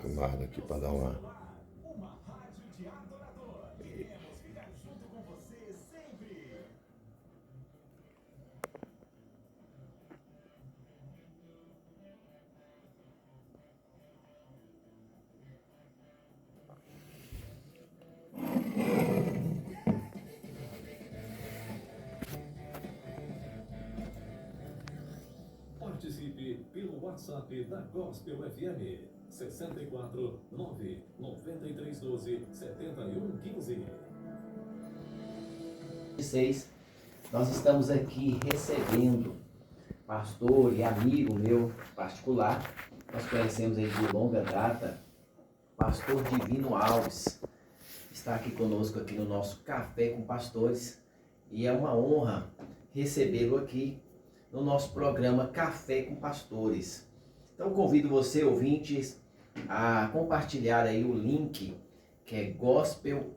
Filmado aqui para dar uma. Participe pelo WhatsApp da Gospel FM 64 9 93 12 71 15. Nós estamos aqui recebendo pastor e amigo meu particular, nós conhecemos ele de longa data, pastor Divino Alves, está aqui conosco aqui no nosso Café com Pastores, e é uma honra recebê-lo aqui no nosso programa Café com Pastores. Então convido você, ouvintes, a compartilhar aí o link que é gospelhd.com.br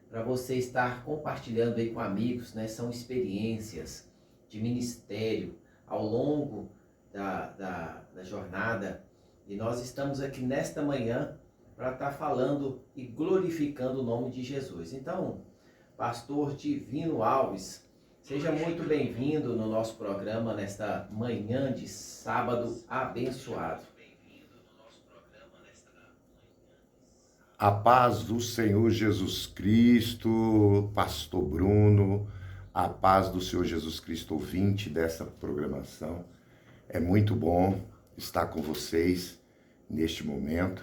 para você estar compartilhando aí com amigos, né? São experiências de ministério ao longo da jornada, e nós estamos aqui nesta manhã para estar falando e glorificando o nome de Jesus. Então, pastor Divino Alves, seja muito bem-vindo no nosso programa nesta manhã de sábado abençoado. A paz do Senhor Jesus Cristo, pastor Bruno, a paz do Senhor Jesus Cristo, ouvinte dessa programação. É muito bom estar com vocês neste momento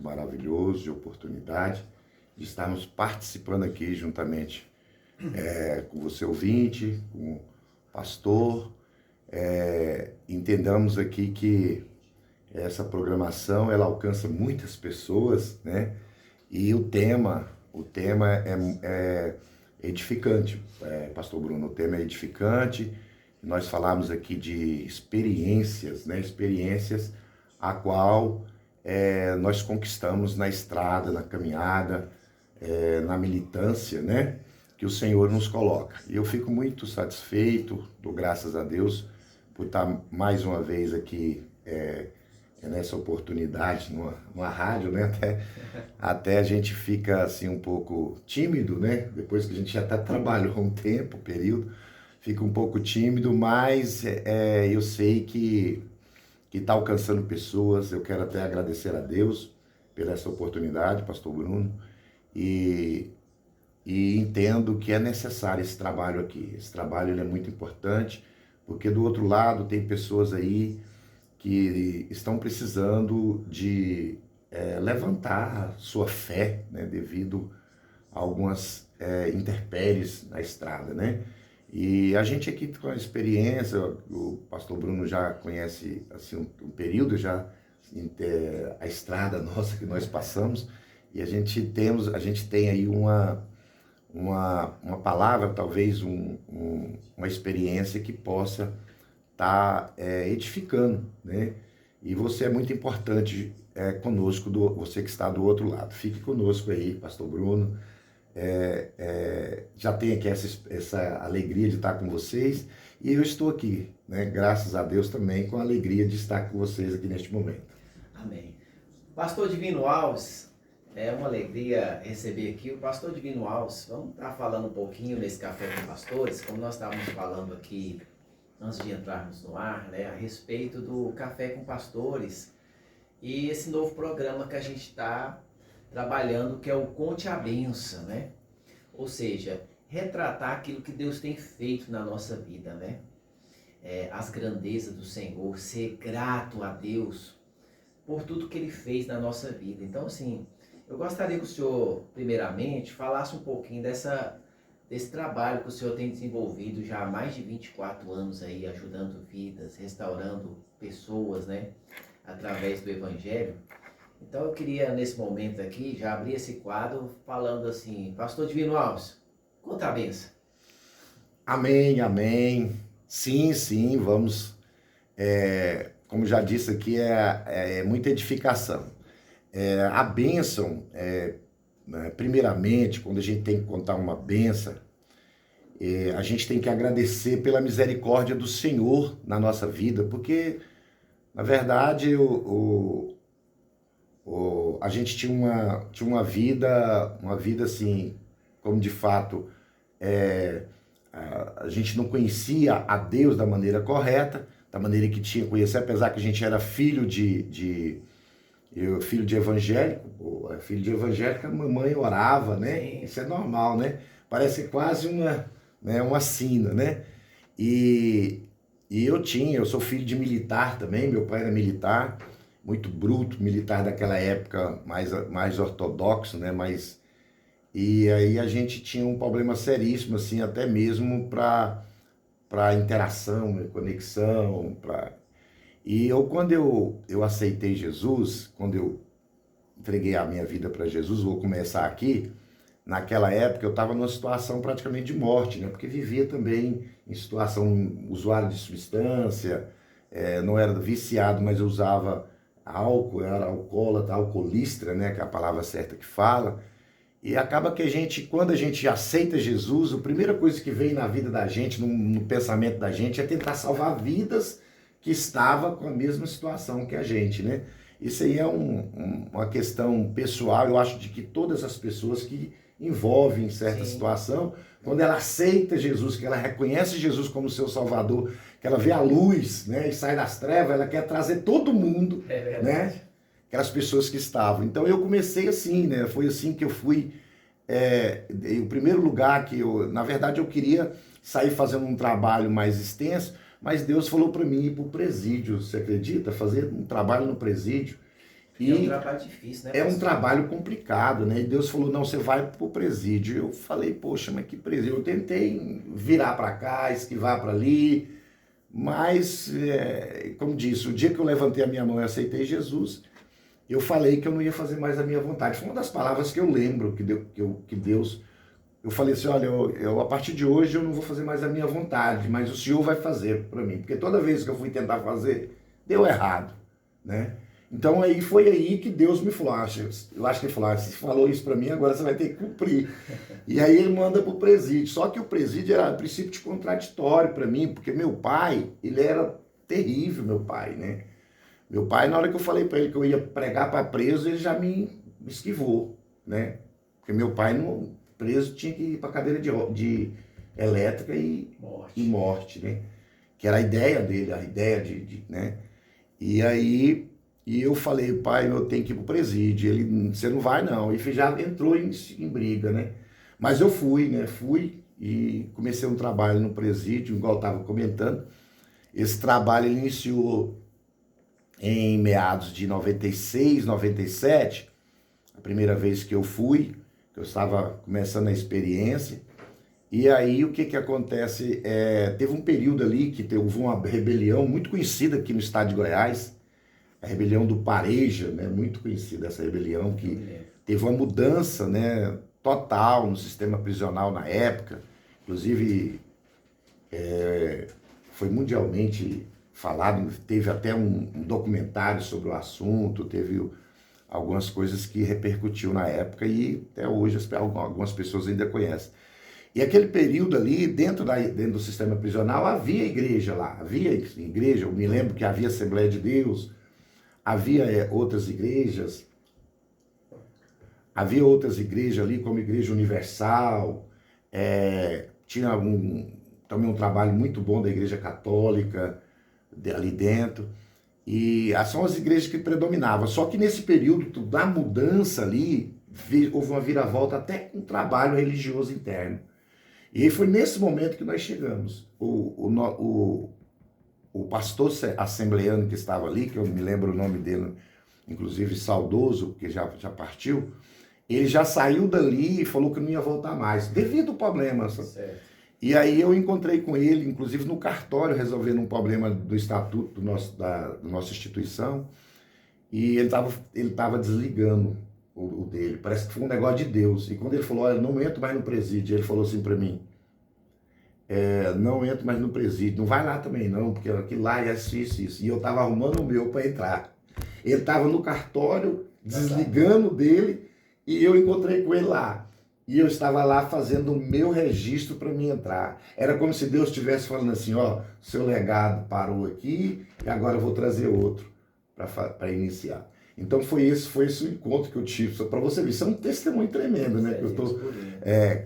maravilhoso de oportunidade de estarmos participando aqui juntamente com você ouvinte, com o pastor. Entendamos aqui que essa programação ela alcança muitas pessoas, né? E o tema é edificante, pastor Bruno, o tema é edificante. Nós falamos aqui de experiências, né? Experiências a qual nós conquistamos na estrada, na caminhada, na militância, né? Que o Senhor nos coloca. E eu fico muito satisfeito, dou graças a Deus por estar mais uma vez aqui nessa oportunidade, numa rádio, né? Até a gente fica assim um pouco tímido, né? Depois que a gente já até trabalhou um tempo, período, fica um pouco tímido, mas eu sei que está alcançando pessoas. Eu quero até agradecer a Deus pela essa oportunidade, pastor Bruno, e entendo que é necessário esse trabalho aqui. Esse trabalho ele é muito importante, porque do outro lado tem pessoas aí que estão precisando de levantar sua fé, né, devido a algumas intempéries na estrada, né? E a gente aqui com a experiência, o pastor Bruno já conhece assim, um período já a estrada nossa que nós passamos, e a gente tem aí uma palavra, talvez uma experiência que possa estar edificando, né? E você é muito importante conosco, você que está do outro lado. Fique conosco aí, pastor Bruno. Já tenho aqui essa alegria de estar com vocês, e eu estou aqui, né? Graças a Deus também, com a alegria de estar com vocês aqui neste momento. Amém. Pastor Divino Alves, é uma alegria receber aqui o pastor Divino Alves. Vamos estar falando um pouquinho nesse Café com Pastores, como nós estávamos falando aqui antes de entrarmos no ar, né, a respeito do Café com Pastores e esse novo programa que a gente está trabalhando, que é o Conte a Benção, né? Ou seja, retratar aquilo que Deus tem feito na nossa vida, né? As grandezas do Senhor, ser grato a Deus por tudo que Ele fez na nossa vida. Então, assim, eu gostaria que o senhor, primeiramente, falasse um pouquinho desse trabalho que o senhor tem desenvolvido já há mais de 24 anos aí, ajudando vidas, restaurando pessoas, né? Através do Evangelho. Então eu queria, nesse momento aqui, já abrir esse quadro falando assim, pastor Divino Alves, conta a benção. Amém, amém. Sim, vamos. Como já disse aqui, é muita edificação. A bênção, primeiramente, quando a gente tem que contar uma bênção, A gente tem que agradecer pela misericórdia do Senhor na nossa vida, porque, na verdade, a gente tinha uma vida assim, como de fato a gente não conhecia a Deus da maneira correta, da maneira que tinha que conhecer, apesar que a gente era filho de evangélico, filho de evangélica, a mamãe orava, né? Sim. Isso é normal, né? Parece quase uma sina, né? E eu sou filho de militar também, meu pai era militar, muito bruto, militar daquela época, mais ortodoxo, né? E aí a gente tinha um problema seríssimo, assim, até mesmo para interação, conexão, E quando eu aceitei Jesus, quando eu entreguei a minha vida para Jesus, vou começar aqui, naquela época eu estava numa situação praticamente de morte, né? Porque vivia também em situação usuário de substância, não era viciado, mas eu usava álcool, eu era alcoólatra, alcoolistra, né? Que é a palavra certa que fala. E acaba que quando a gente aceita Jesus, a primeira coisa que vem na vida da gente, no pensamento da gente, é tentar salvar vidas que estavam com a mesma situação que a gente, né? Isso aí é uma questão pessoal, eu acho, de que todas as pessoas que envolvem certa situação, quando ela aceita Jesus, que ela reconhece Jesus como seu Salvador, que ela vê a luz, né, e sai das trevas, ela quer trazer todo mundo, né? Aquelas pessoas que estavam. Então eu comecei assim, né? Foi assim que eu fui. O primeiro lugar na verdade, eu queria sair fazendo um trabalho mais extenso, mas Deus falou para mim ir para o presídio, você acredita? Fazer um trabalho no presídio. E é um trabalho difícil, né? É um trabalho complicado, né? E Deus falou, não, você vai para o presídio. Eu falei, poxa, mas que presídio? Eu tentei virar para cá, esquivar para ali, mas, como disse, o dia que eu levantei a minha mão e aceitei Jesus, eu falei que eu não ia fazer mais a minha vontade. Foi uma das palavras que eu lembro que Deus... Eu falei assim, olha, a partir de hoje eu não vou fazer mais a minha vontade, mas o Senhor vai fazer para mim. Porque toda vez que eu fui tentar fazer, deu errado, né? Então foi aí que Deus me falou, eu acho que ele falou, você falou isso para mim, agora você vai ter que cumprir. E aí ele manda para o presídio. Só que o presídio era princípio de contraditório para mim, porque meu pai, ele era terrível, meu pai, né? Meu pai, na hora que eu falei para ele que eu ia pregar para preso, ele já me esquivou, né? Porque meu pai, preso, tinha que ir para cadeira de elétrica e morte, né? Que era a ideia dele, a ideia né? E aí eu falei, pai, eu tenho que ir para o presídio. Ele, você não vai não. E já entrou em briga, né? Mas eu fui, né? Fui e comecei um trabalho no presídio, igual eu estava comentando. Esse trabalho ele iniciou em meados de 96, 97, a primeira vez que eu fui, que eu estava começando a experiência. E aí o que acontece? Teve um período ali que houve uma rebelião muito conhecida aqui no estado de Goiás, a rebelião do Pareja, né? Muito conhecida essa rebelião, que teve uma mudança, né, total no sistema prisional na época. Inclusive, foi mundialmente falado, teve até um documentário sobre o assunto, teve algumas coisas que repercutiu na época e até hoje algumas pessoas ainda conhecem. E aquele período ali, dentro do sistema prisional, havia igreja lá, eu me lembro que havia Assembleia de Deus, havia outras igrejas ali, como Igreja Universal, tinha também um trabalho muito bom da Igreja Católica ali dentro, e são as igrejas que predominavam. Só que nesse período da mudança ali, houve uma viravolta até com um trabalho religioso interno. E foi nesse momento que nós chegamos. O pastor assembleano que estava ali, que eu me lembro o nome dele, inclusive saudoso, que já partiu, ele já saiu dali e falou que não ia voltar mais, devido ao problema. Certo. E aí eu encontrei com ele, inclusive no cartório, resolvendo um problema do estatuto da nossa instituição, e ele estava desligando o dele, parece que foi um negócio de Deus. E quando ele falou, olha, não entro mais no presídio, ele falou assim para mim, não entro mais no presídio, não vai lá também não, porque aquilo lá é isso. E eu estava arrumando o meu para entrar. Ele estava no cartório, desligando dele, e eu encontrei com ele lá. e eu estava lá fazendo o meu registro para mim entrar. Era como se Deus estivesse falando assim, ó, seu legado parou aqui e agora eu vou trazer outro para iniciar. Então foi esse o encontro que eu tive. Só para você ver, isso é um testemunho tremendo, né?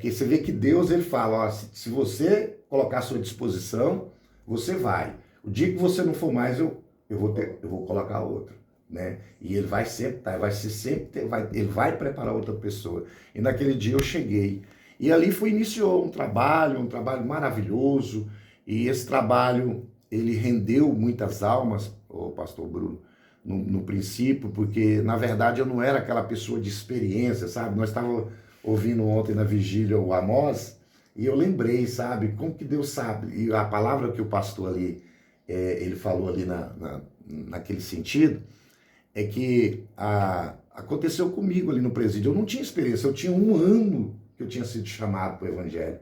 Que você vê que Deus, ele fala, ó, se você colocar à sua disposição, você vai. O dia que você não for mais, eu vou colocar outro, né? E ele vai sempre, ele vai preparar outra pessoa. E naquele dia eu cheguei. E ali iniciou um trabalho maravilhoso. E esse trabalho, ele rendeu muitas almas, o pastor Bruno, no princípio, porque na verdade eu não era aquela pessoa de experiência, sabe? Nós estávamos ouvindo ontem na vigília o Amós, e eu lembrei, sabe? Como que Deus sabe? E a palavra que o pastor ali, ele falou ali naquele sentido, é que aconteceu comigo ali no presídio. Eu não tinha experiência, eu tinha 1 ano que eu tinha sido chamado para o evangelho.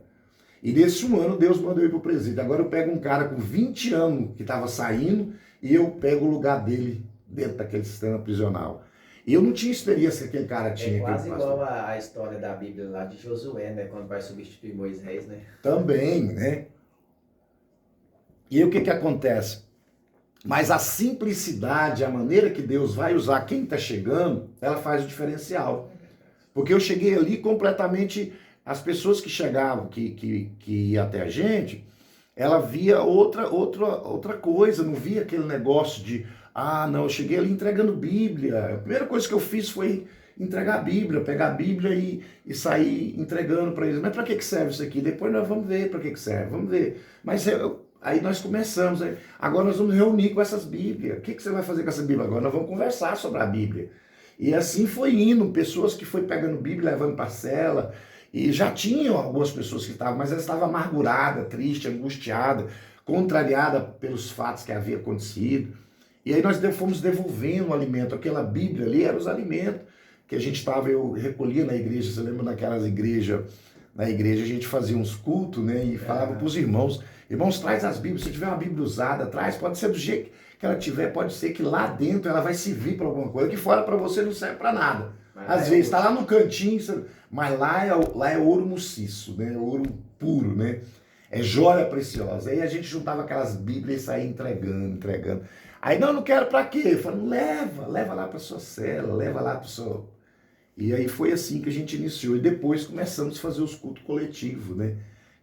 E nesse 1 ano Deus mandou eu ir para o presídio. Agora eu pego um cara com 20 anos que estava saindo e eu pego o lugar dele dentro daquele sistema prisional. E eu não tinha experiência que aquele cara tinha. É quase igual a história da Bíblia lá de Josué, né? Quando vai substituir Moisés, né? Também, né? E aí o que acontece? Mas a simplicidade, a maneira que Deus vai usar quem está chegando, ela faz o diferencial. Porque eu cheguei ali completamente, as pessoas que chegavam, que iam até a gente, ela via outra coisa, não via aquele negócio de, não, eu cheguei ali entregando Bíblia. A primeira coisa que eu fiz foi entregar a Bíblia, pegar a Bíblia e sair entregando para eles. Mas para que serve isso aqui? Depois nós vamos ver para que serve, vamos ver. Mas aí nós começamos, agora nós vamos reunir com essas Bíblias. O que você vai fazer com essa Bíblia agora? Nós vamos conversar sobre a Bíblia. E assim foi indo, pessoas que foi pegando Bíblia, levando para a cela, e já tinham algumas pessoas que estavam, mas elas estavam amarguradas, tristes, angustiadas, contrariadas pelos fatos que havia acontecido. E aí nós fomos devolvendo o alimento. Aquela Bíblia ali era os alimentos que a gente estava, eu recolhia na igreja, você lembra daquelas igrejas, na igreja a gente fazia uns cultos, né, e falava para os irmãos, traz as Bíblias, se tiver uma Bíblia usada, traz, pode ser do jeito que ela tiver, pode ser que lá dentro ela vai servir para alguma coisa, que fora para você não serve para nada. Às vezes está lá no cantinho, mas lá é ouro maciço, né, ouro puro, né, é joia preciosa. Aí a gente juntava aquelas Bíblias e saía entregando. Aí não quero para quê? Eu falo, leva lá para sua cela, leva lá para o seu... E aí foi assim que a gente iniciou. E depois começamos a fazer os cultos coletivos, né?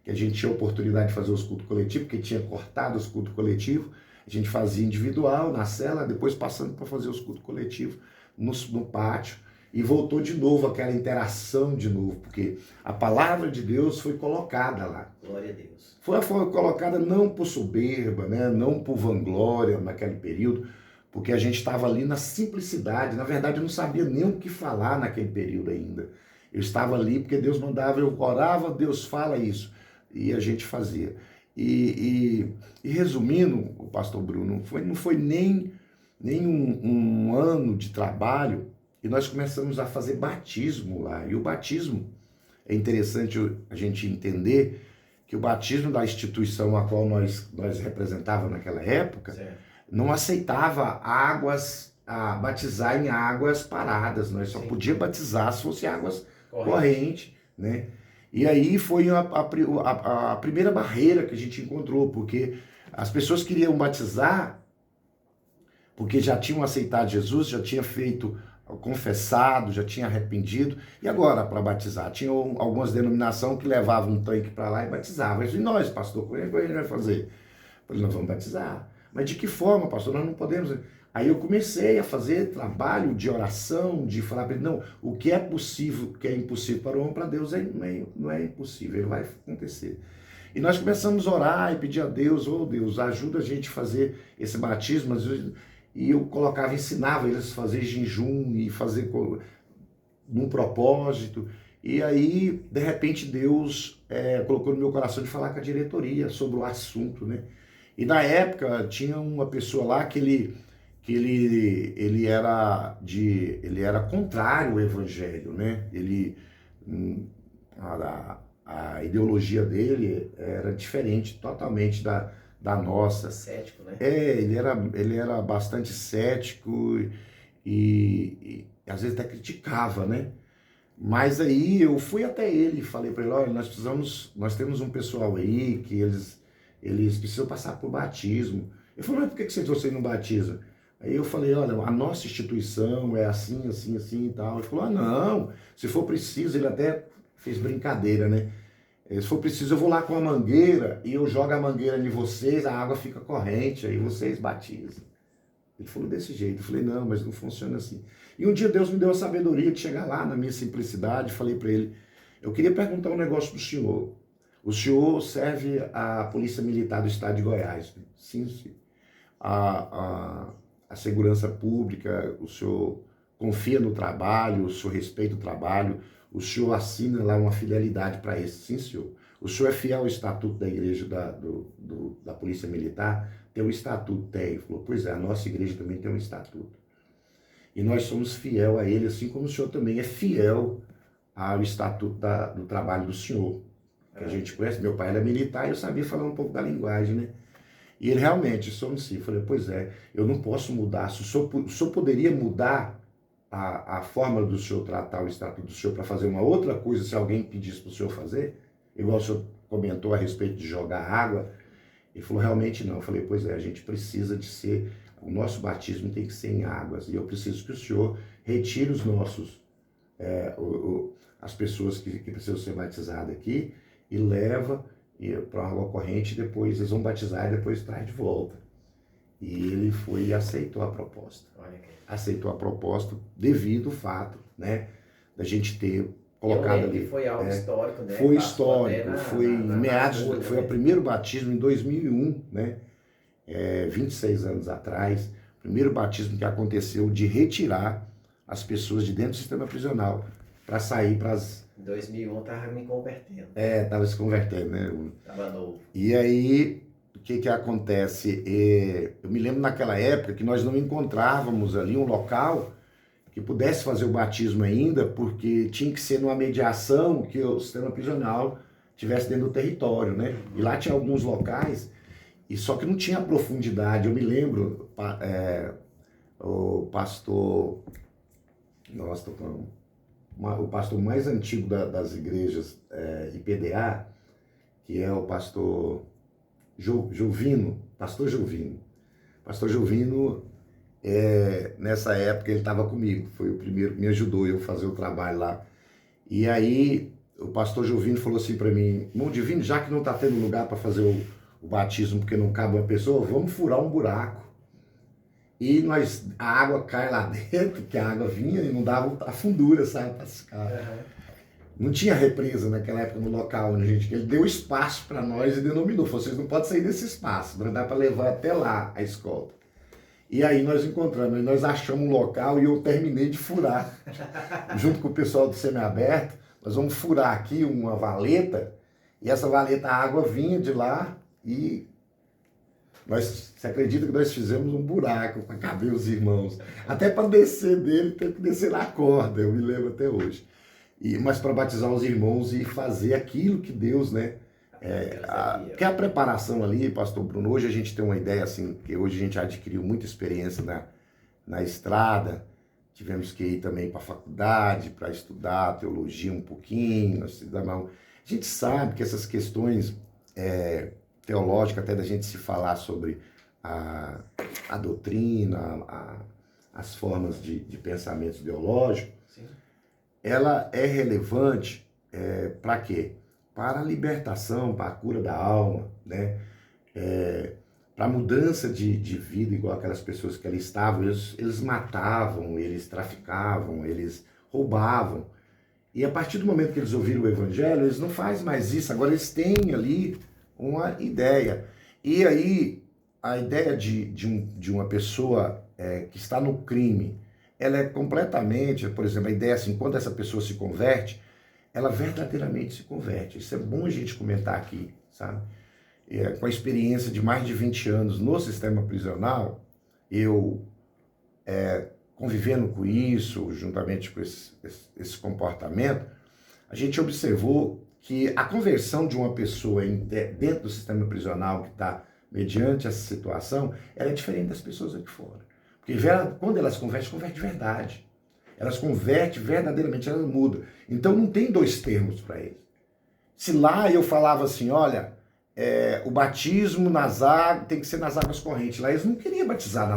Que a gente tinha a oportunidade de fazer os cultos coletivos, porque tinha cortado os cultos coletivos. A gente fazia individual, na cela, depois passando para fazer os cultos coletivos no pátio. E voltou de novo aquela interação de novo, porque a palavra de Deus foi colocada lá. Glória a Deus. Foi colocada não por soberba, né? Não por vanglória naquele período, porque a gente estava ali na simplicidade. Na verdade, eu não sabia nem o que falar naquele período ainda. Eu estava ali porque Deus mandava, eu orava, Deus fala isso. E a gente fazia. E resumindo, o pastor Bruno, não foi nem um ano de trabalho, e nós começamos a fazer batismo lá. E o batismo, é interessante a gente entender que o batismo da instituição a qual nós representávamos naquela época, certo, não aceitava batizar em águas paradas. Nós só podíamos batizar se fosse águas correntes, né? E aí foi a primeira barreira que a gente encontrou, porque as pessoas queriam batizar porque já tinham aceitado Jesus, já tinham confessado, já tinha arrependido, e agora para batizar? Tinha algumas denominações que levavam um tanque para lá e batizavam. E nós, pastor, como é que a gente vai fazer? Eu falei, nós vamos batizar. Mas de que forma, pastor? Nós não podemos... Aí eu comecei a fazer trabalho de oração, de falar para ele, não, o que é possível, o que é impossível para o homem, para Deus não é impossível, ele vai acontecer. E nós começamos a orar e pedir a Deus, Deus, ajuda a gente a fazer esse batismo. E eu ensinava eles a fazer jejum e fazer num propósito. E aí, de repente, Deus colocou no meu coração de falar com a diretoria sobre o assunto, né? E na época tinha uma pessoa lá que ele era contrário ao evangelho, né? A ideologia dele era diferente totalmente da nossa. Cético, né? Ele era bastante cético e às vezes até criticava, né? Mas aí eu fui até ele e falei para ele, olha, nós temos um pessoal aí que eles precisam passar por batismo. Ele falou, mas por que você não batiza? Aí eu falei, olha, a nossa instituição é assim, assim, assim e tal. Ele falou, não, se for preciso, ele até fez brincadeira, né? Se for preciso, eu vou lá com a mangueira e eu jogo a mangueira em vocês, a água fica corrente, aí vocês batizam. Ele falou desse jeito. Eu falei, não, mas não funciona assim. E um dia Deus me deu a sabedoria de chegar lá na minha simplicidade, falei para ele, eu queria perguntar um negócio pro senhor. O senhor serve a Polícia Militar do Estado de Goiás? Sim, sim. A segurança pública, o senhor confia no trabalho, o senhor respeita o trabalho, o senhor assina lá uma fidelidade para esse? Sim, senhor. O senhor é fiel ao estatuto da igreja da Polícia Militar? Tem um estatuto? Tem. Ele falou, pois é, a nossa igreja também tem um estatuto. E nós somos fiel a ele, assim como o senhor também é fiel ao estatuto do trabalho do senhor. Que a gente conhece, meu pai era militar e eu sabia falar um pouco da linguagem, né? E ele realmente, somos sim. Eu falei, pois é, eu não posso mudar. Se o senhor poderia mudar a forma do senhor tratar o estatuto do senhor para fazer uma outra coisa, se alguém pedisse para o senhor fazer, igual o senhor comentou a respeito de jogar água, ele falou, realmente não. Eu falei, pois é, a gente precisa de ser, o nosso batismo tem que ser em águas, e eu preciso que o senhor retire os nossos, as pessoas que precisam ser batizadas aqui, e leva para a água corrente, depois eles vão batizar e depois traz de volta. E ele foi e aceitou a proposta. Aceitou a proposta devido ao fato, né, da gente ter colocado ali. Foi algo histórico, né? Foi histórico, foi em meados, foi o primeiro batismo em 2001, né? 26 anos atrás, primeiro batismo que aconteceu de retirar as pessoas de dentro do sistema prisional para sair para as... Em 2001 estava me convertendo. Estava se convertendo, né? Estava novo. E aí, o que acontece? Eu me lembro naquela época que nós não encontrávamos ali um local que pudesse fazer o batismo ainda, porque tinha que ser numa mediação que o sistema prisional tivesse dentro do território, né? E lá tinha alguns locais, e só que não tinha profundidade. Eu me lembro, o pastor... Nossa, tô falando... O pastor mais antigo das igrejas IPDA, que é o pastor Jovino, pastor Jovino. Pastor Jovino, nessa época, ele estava comigo, foi o primeiro que me ajudou eu fazer o trabalho lá. E aí, o pastor Jovino falou assim para mim, irmão Divino, já que não está tendo lugar para fazer o batismo porque não cabe uma pessoa, vamos furar um buraco. E a água cai lá dentro, que a água vinha e não dava a fundura, sabe, para escapar. Uhum. Não tinha represa naquela época no local, né, gente? Ele deu espaço para nós e denominou, vocês não podem sair desse espaço, mas dá para levar até lá a escolta. E aí nós encontramos, nós achamos um local e eu terminei de furar, junto com o pessoal do semiaberto, nós vamos furar aqui uma valeta, e essa valeta, a água vinha de lá e... Você acredita que nós fizemos um buraco para caber os irmãos? Até para descer dele, tem que descer na corda, eu me lembro até hoje. Mas para batizar os irmãos e fazer aquilo que Deus, né? Que a preparação ali, pastor Bruno, hoje a gente tem uma ideia assim, que hoje a gente adquiriu muita experiência na estrada, tivemos que ir também para a faculdade, para estudar teologia um pouquinho, a gente sabe que essas questões... teológica, até da gente se falar sobre a doutrina, as formas de pensamento ideológico, sim, ela é relevante para quê? Para a libertação, para a cura da alma, né? Para a mudança de vida, igual aquelas pessoas que ali estavam, eles matavam, eles traficavam, eles roubavam. E a partir do momento que eles ouviram o evangelho, eles não fazem mais isso, agora eles têm ali uma ideia. E aí, a ideia de uma pessoa que está no crime, ela é completamente, por exemplo, a ideia assim, quando essa pessoa se converte, ela verdadeiramente se converte. Isso é bom a gente comentar aqui, sabe? Com a experiência de mais de 20 anos no sistema prisional, eu convivendo com isso, juntamente com esse comportamento, a gente observou que a conversão de uma pessoa dentro do sistema prisional que está mediante essa situação, ela é diferente das pessoas aqui fora. Porque quando elas convertem de verdade. elas convertem verdadeiramente, elas mudam. Então não tem dois termos para eles. Se lá eu falava assim, olha, o batismo nas águas tem que ser nas águas correntes. Lá eles não queriam batizar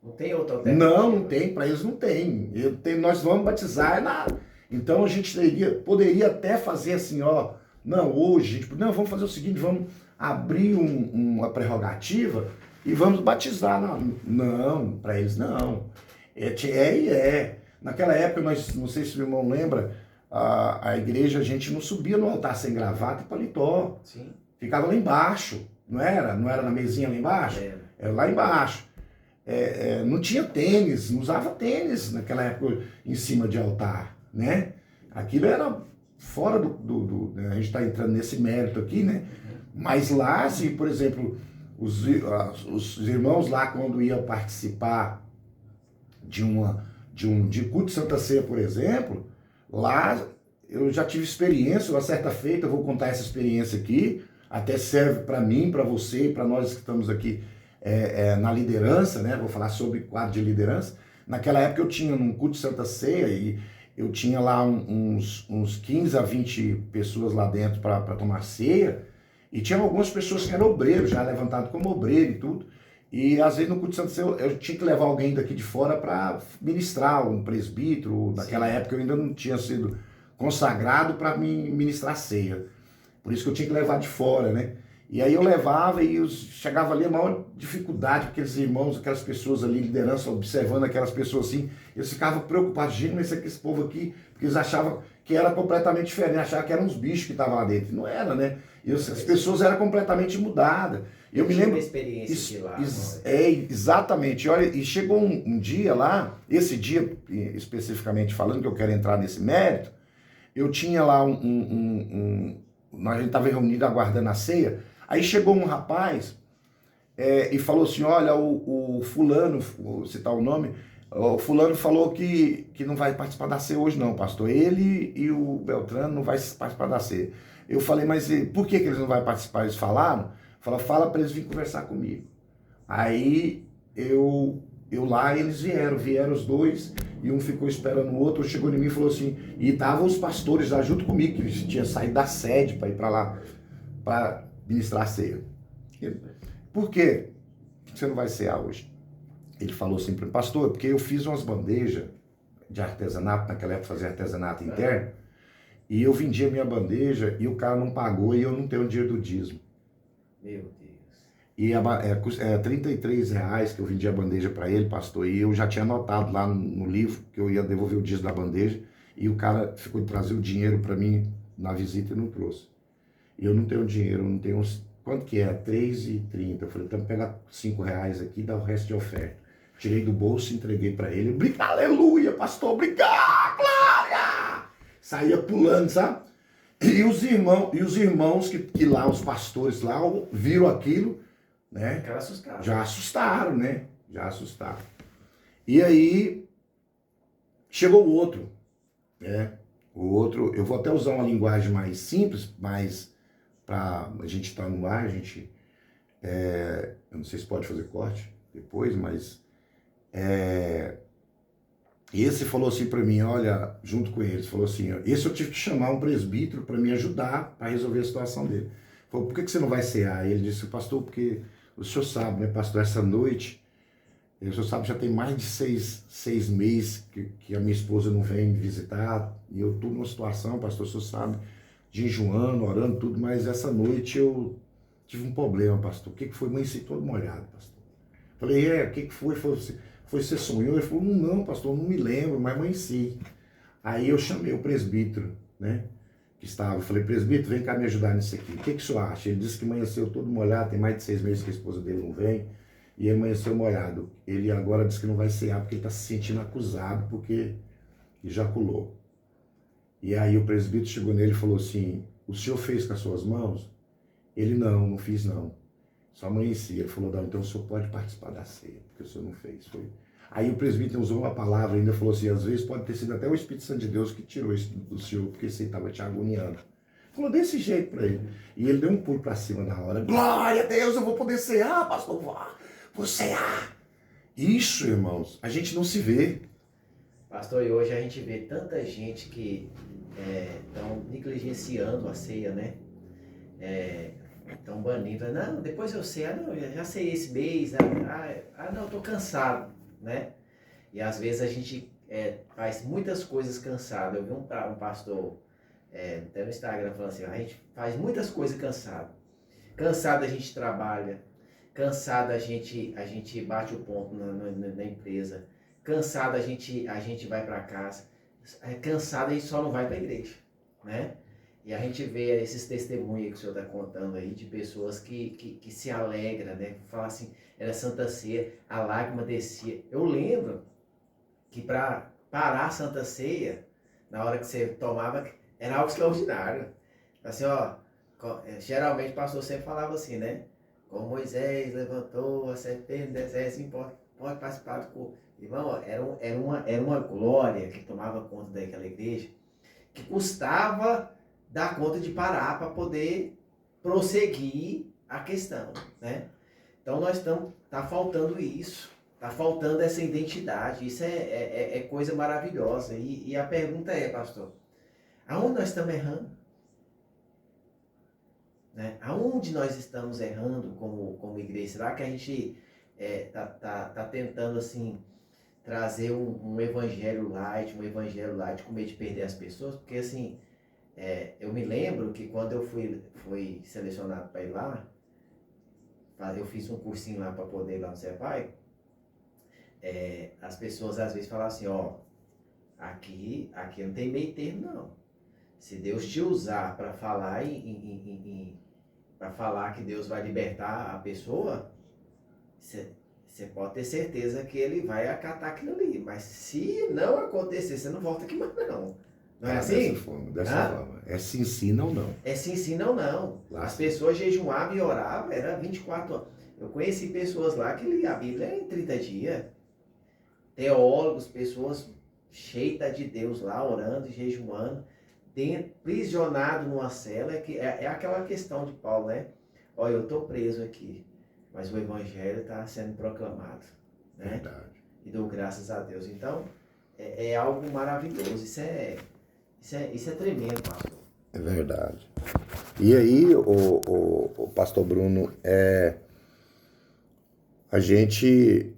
Não tem outra alternativa? Não tem, para eles não tem. Nós vamos batizar na... Então a gente poderia até fazer assim, ó, não, hoje, não, vamos fazer o seguinte, vamos abrir uma prerrogativa e vamos batizar. Não, para eles não. Naquela época, não sei se o irmão lembra, a igreja, a gente não subia no altar sem gravata e paletó. Sim. Ficava lá embaixo, não era? Não era na mesinha lá embaixo? Era lá embaixo. Não tinha tênis, não usava tênis naquela época em cima de altar, né? Aquilo era fora né? A gente está entrando nesse mérito aqui, né? Mas lá, se, por exemplo, os irmãos lá, quando iam participar de culto de Santa Ceia, por exemplo, lá eu já tive experiência, uma certa feita, eu vou contar essa experiência aqui, até serve para mim, para você e para nós que estamos aqui na liderança, né? Vou falar sobre quadro de liderança. Naquela época eu tinha um culto de Santa Ceia e eu tinha lá uns 15 a 20 pessoas lá dentro para tomar ceia, e tinha algumas pessoas que eram obreiros, já levantados como obreiro e tudo. E às vezes no culto de Santa Ceia eu tinha que levar alguém daqui de fora para ministrar, um presbítero. Naquela época eu ainda não tinha sido consagrado para ministrar ceia. Por isso que eu tinha que levar de fora, né? E aí eu levava e chegava ali a maior dificuldade, porque aqueles irmãos, aquelas pessoas ali, liderança, observando aquelas pessoas assim, eles ficavam preocupados, gente, mas esse povo aqui, porque eles achavam que era completamente diferente, achavam que eram uns bichos que estavam lá dentro. Não era, né? E as pessoas eram completamente mudadas. Eu me lembro. Experiência de lá. Exatamente. Olha, e chegou um dia lá, esse dia especificamente falando, que eu quero entrar nesse mérito, eu tinha lá a gente estava reunido aguardando a ceia. Aí chegou um rapaz e falou assim, olha, o fulano, vou citar o nome, o fulano falou que não vai participar da ceia hoje não, pastor. Ele e o Beltrano não vai participar da ceia. Eu falei, mas por que eles não vão participar? Eles falaram? Fala para eles virem conversar comigo. Aí eu lá, eles vieram os dois, e um ficou esperando o outro, chegou em mim e falou assim, e estavam os pastores lá junto comigo, que eles tinham saído da sede para ir para lá, para ministrar a ceia. Por quê que você não vai cear hoje? Ele falou assim para mim, pastor, porque eu fiz umas bandejas de artesanato, naquela época fazia artesanato interno, e eu vendia minha bandeja e o cara não pagou e eu não tenho o dinheiro do dízimo. Meu Deus. E é 33 reais que eu vendi a bandeja para ele, pastor, e eu já tinha anotado lá no livro que eu ia devolver o dízimo da bandeja, e o cara ficou de trazer o dinheiro para mim na visita e não trouxe. E eu não tenho dinheiro, eu não tenho... Quanto que é? R$3,30. Eu falei, então pega 5 reais aqui e dá o resto de oferta. Tirei do bolso e entreguei para ele. Aleluia, pastor, obrigado, glória! Saía pulando, sabe? E os irmãos que lá, os pastores lá, viram aquilo, né? Já assustaram, né? Já assustaram. E aí, chegou o outro, né? O outro, eu vou até usar uma linguagem mais simples, mas para a gente estar no ar, eu não sei se pode fazer corte depois, mas esse falou assim para mim, olha, junto com eles, falou assim, esse eu tive que chamar um presbítero para me ajudar para resolver a situação dele. Falou, por que você não vai cear? Ele disse, pastor, porque o senhor sabe, né, pastor, essa noite, o senhor sabe, já tem mais de seis meses que a minha esposa não vem me visitar, e eu estou numa situação, pastor, o senhor sabe, jejuando, orando, tudo, mas essa noite eu tive um problema, pastor. O que foi? Amanheci todo molhado, pastor. Falei, o que foi? Você sonhou? Ele falou, não, pastor, não me lembro, mas amanheci. Aí eu chamei o presbítero, né, que estava. Eu falei, presbítero, vem cá me ajudar nisso aqui. O que o senhor acha? Ele disse que amanheceu todo molhado, tem mais de 6 meses que a esposa dele não vem, e ele amanheceu molhado. Ele agora disse que não vai cear porque ele está se sentindo acusado porque ejaculou. E aí o presbítero chegou nele e falou assim, o senhor fez com as suas mãos? Ele, não fiz não. Só amanheci. Ele falou, não, então o senhor pode participar da ceia, porque o senhor não fez. Aí o presbítero usou uma palavra, ainda falou assim, às vezes pode ter sido até o Espírito Santo de Deus que tirou isso do senhor, porque você estava te agoniando. Falou desse jeito para ele. E ele deu um pulo para cima na hora. Glória a Deus, eu vou poder cear, pastor, vou cear. Isso, irmãos, a gente não se vê. Pastor, e hoje a gente vê tanta gente que estão negligenciando a ceia, né? Estão banindo. Não, depois eu sei. Não, eu já sei esse mês. Não, eu tô cansado, né? E às vezes a gente faz muitas coisas cansado. Eu vi um pastor até no Instagram falando assim, a gente faz muitas coisas cansado. Cansado a gente trabalha. Cansado a gente bate o ponto na empresa. Cansado a gente vai para casa. Cansado a gente só não vai para a igreja, né? E a gente vê esses testemunhos que o senhor está contando aí de pessoas que se alegram, né? Fala assim, era Santa Ceia, a lágrima descia. Eu lembro que para parar a Santa Ceia, na hora que você tomava, era algo extraordinário. Assim, ó, geralmente o pastor sempre falava assim, né? Como Moisés levantou a serpente do deserto, assim, pode participar do corpo. Irmão, era uma glória que tomava conta daquela igreja, que custava dar conta de parar para poder prosseguir a questão, né? Então tá faltando isso, tá faltando essa identidade, isso é coisa maravilhosa. E a pergunta é, pastor, aonde nós estamos errando? Né? Aonde nós estamos errando como igreja? Será que a gente tá tentando assim trazer um evangelho light com medo de perder as pessoas? Porque assim, eu me lembro que quando eu fui selecionado para ir lá, eu fiz um cursinho lá para poder ir lá no CEPAI, as pessoas às vezes falam assim, ó, aqui não tem meio termo não. Se Deus te usar para falar para falar que Deus vai libertar a pessoa, você pode ter certeza que ele vai acatar aquilo ali. Mas se não acontecer, você não volta aqui mais não. Não é assim? Dessa forma. É se ensina ou não. É se ensina ou não. As pessoas jejuavam e oravam, era 24 horas. Eu conheci pessoas lá que liam a Bíblia em 30 dias. Teólogos, pessoas cheias de Deus lá, orando e jejuando. Prisionado numa cela, é aquela questão de Paulo, né? Olha, eu estou preso aqui, mas o evangelho está sendo proclamado, né? Verdade. E dou graças a Deus. Então, é algo maravilhoso. Isso é tremendo, pastor. É verdade. E aí, o pastor Bruno, a gente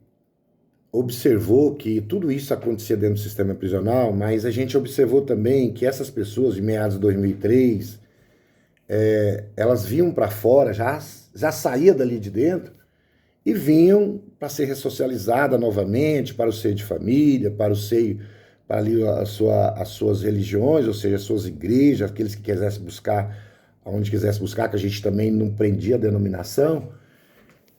observou que tudo isso acontecia dentro do sistema prisional, mas a gente observou também que essas pessoas, de meados de 2003, elas vinham para fora, já saía dali de dentro, e vinham para ser ressocializada novamente, para o seio de família, para ali as suas religiões, ou seja, as suas igrejas, aqueles que quisessem buscar, aonde quisessem buscar, que a gente também não prendia a denominação,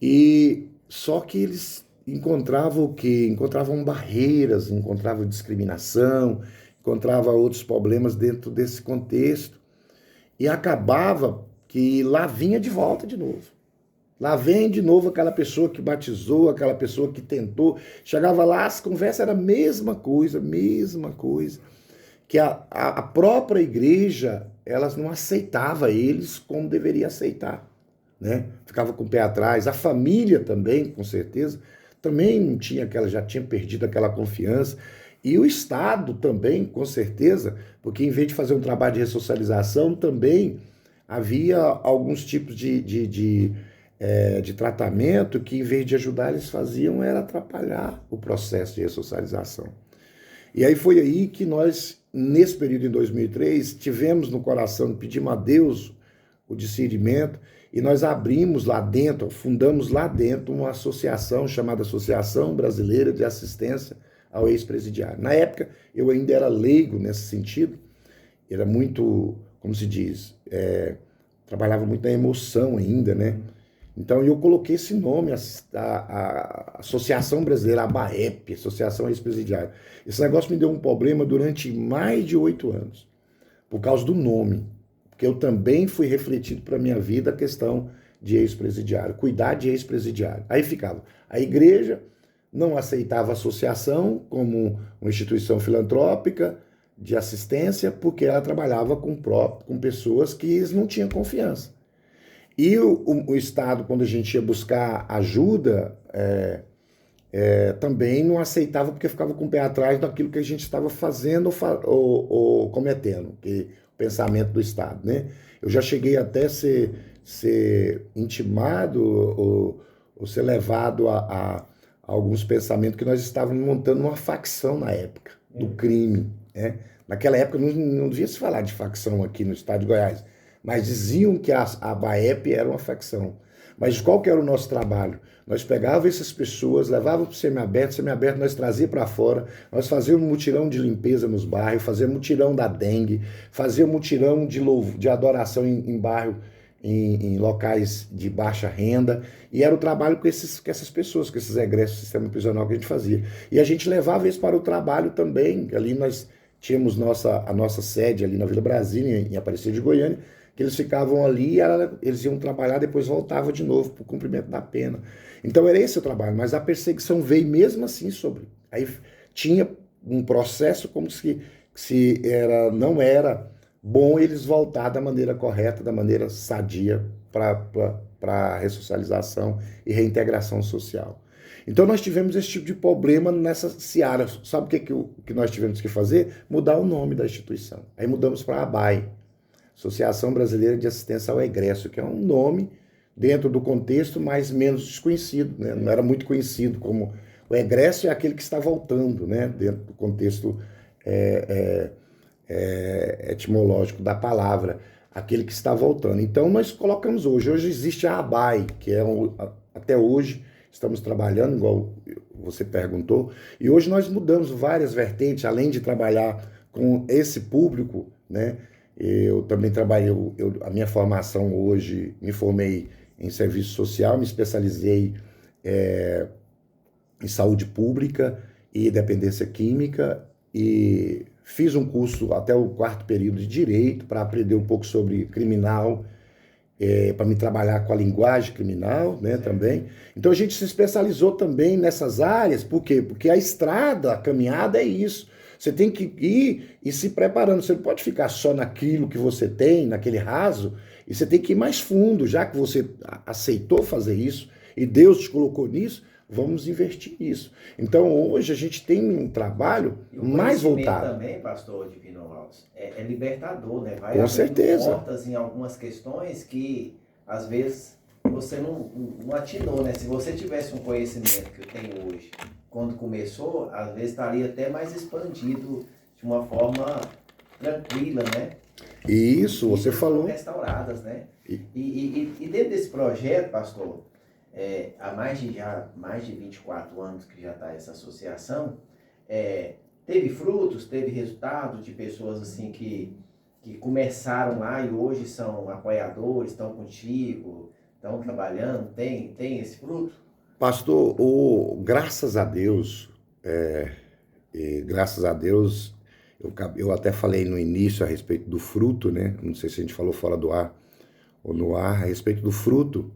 e só que eles encontravam o quê? Encontravam barreiras, encontravam discriminação, encontravam outros problemas dentro desse contexto. E acabava que lá vinha de volta de novo. Lá vem de novo aquela pessoa que batizou, aquela pessoa que tentou. Chegava lá, as conversas eram a mesma coisa. Que a própria igreja, elas não aceitava eles como deveria aceitar, né? Ficava com o pé atrás. A família também, com certeza, também não tinha já tinha perdido aquela confiança. E o Estado também, com certeza, porque em vez de fazer um trabalho de ressocialização, também havia alguns tipos de tratamento que, em vez de ajudar, eles faziam era atrapalhar o processo de ressocialização. E aí foi aí que nós, nesse período em 2003, tivemos no coração, pedimos a Deus o discernimento, e nós abrimos lá dentro, fundamos lá dentro uma associação chamada Associação Brasileira de Assistência ao Ex-Presidiário. Na época, eu ainda era leigo nesse sentido, era muito, como se diz, trabalhava muito na emoção ainda, né? Então eu coloquei esse nome, a Associação Brasileira, a ABAEP, Associação Ex-Presidiário. Esse negócio me deu um problema durante mais de 8 anos, por causa do nome. Porque eu também fui refletido para a minha vida a questão de ex-presidiário, cuidar de ex-presidiário. Aí ficava, a igreja não aceitava a associação como uma instituição filantrópica de assistência, porque ela trabalhava com pessoas que eles não tinham confiança. E o Estado, quando a gente ia buscar ajuda também não aceitava porque ficava com o pé atrás daquilo que a gente estava fazendo ou cometendo, que o pensamento do Estado, né? Eu já cheguei até ser intimado ou ser levado a alguns pensamentos que nós estávamos montando uma facção na época do crime, né? Naquela época não devia se falar de facção aqui no estado de Goiás, mas diziam que a BAEP era uma facção. Mas qual que era o nosso trabalho? Nós pegávamos essas pessoas, levávamos para o semiaberto nós trazíamos para fora, nós fazíamos mutirão de limpeza nos bairros, fazíamos mutirão da dengue, fazíamos mutirão de adoração em bairro, em locais de baixa renda, e era o trabalho com essas pessoas, com esses egressos do sistema prisional que a gente fazia. E a gente levava isso para o trabalho também, ali nós tínhamos a nossa sede ali na Vila Brasília, em Aparecida de Goiânia, que eles ficavam ali, eles iam trabalhar, depois voltavam de novo para o cumprimento da pena. Então era esse o trabalho, mas a perseguição veio mesmo assim sobre. Aí tinha um processo como se não era bom eles voltar da maneira correta, da maneira sadia para a ressocialização e reintegração social. Então nós tivemos esse tipo de problema nessa seara. Sabe o que nós tivemos que fazer? Mudar o nome da instituição. Aí mudamos para a ABAE, Associação Brasileira de Assistência ao Egresso, que é um nome dentro do contexto, mas menos desconhecido, né? Não era muito conhecido como o egresso é aquele que está voltando, né? Dentro do contexto etimológico da palavra, aquele que está voltando. Então nós colocamos hoje existe a ABAE, que até hoje estamos trabalhando, igual você perguntou, e hoje nós mudamos várias vertentes, além de trabalhar com esse público, né? Eu também trabalhei, a minha formação hoje, me formei em serviço social, me especializei em saúde pública e dependência química e fiz um curso até o 4º período de Direito para aprender um pouco sobre criminal, para me trabalhar com a linguagem criminal, né, também. Então a gente se especializou também nessas áreas, por quê? Porque a estrada, a caminhada é isso. Você tem que ir e se preparando, você não pode ficar só naquilo que você tem, naquele raso, e você tem que ir mais fundo, já que você aceitou fazer isso e Deus te colocou nisso, vamos investir nisso. Então hoje a gente tem um trabalho mais voltado. Também, pastor Divino Alves, é libertador, né? Vai com certeza. Portas em algumas questões que às vezes você não atinou, né? Se você tivesse um conhecimento que eu tenho hoje, quando começou, às vezes estaria até mais expandido de uma forma tranquila, né? Isso, você falou. Restauradas, né? E dentro desse projeto, pastor, há mais de 24 anos que já está essa associação, teve frutos, teve resultados de pessoas assim que começaram lá e hoje são apoiadores, estão contigo, estão trabalhando, tem esse fruto? Pastor, graças a Deus, eu até falei no início a respeito do fruto, né? Não sei se a gente falou fora do ar ou no ar, a respeito do fruto.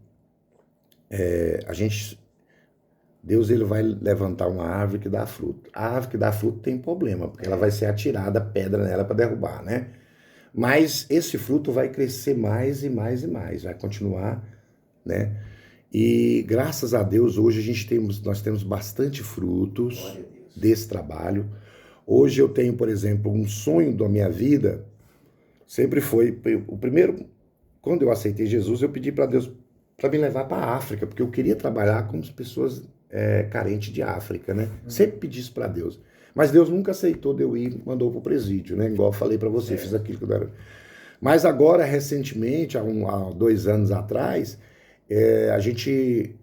Deus ele vai levantar uma árvore que dá fruto. A árvore que dá fruto tem problema, porque ela vai ser atirada pedra nela para derrubar, né? Mas esse fruto vai crescer mais e mais e mais, vai continuar, né? E graças a Deus hoje nós temos bastante frutos desse trabalho. Hoje eu tenho, por exemplo, um sonho da minha vida, sempre foi, o primeiro, quando eu aceitei Jesus, eu pedi para Deus para me levar para a África, porque eu queria trabalhar com as pessoas carentes de África, né? Sempre pedi isso para Deus. Mas Deus nunca aceitou de eu ir, mandou para o presídio, né? Igual eu falei para você, fiz aquilo que eu era. Mas agora, recentemente, há 2 anos atrás, a gente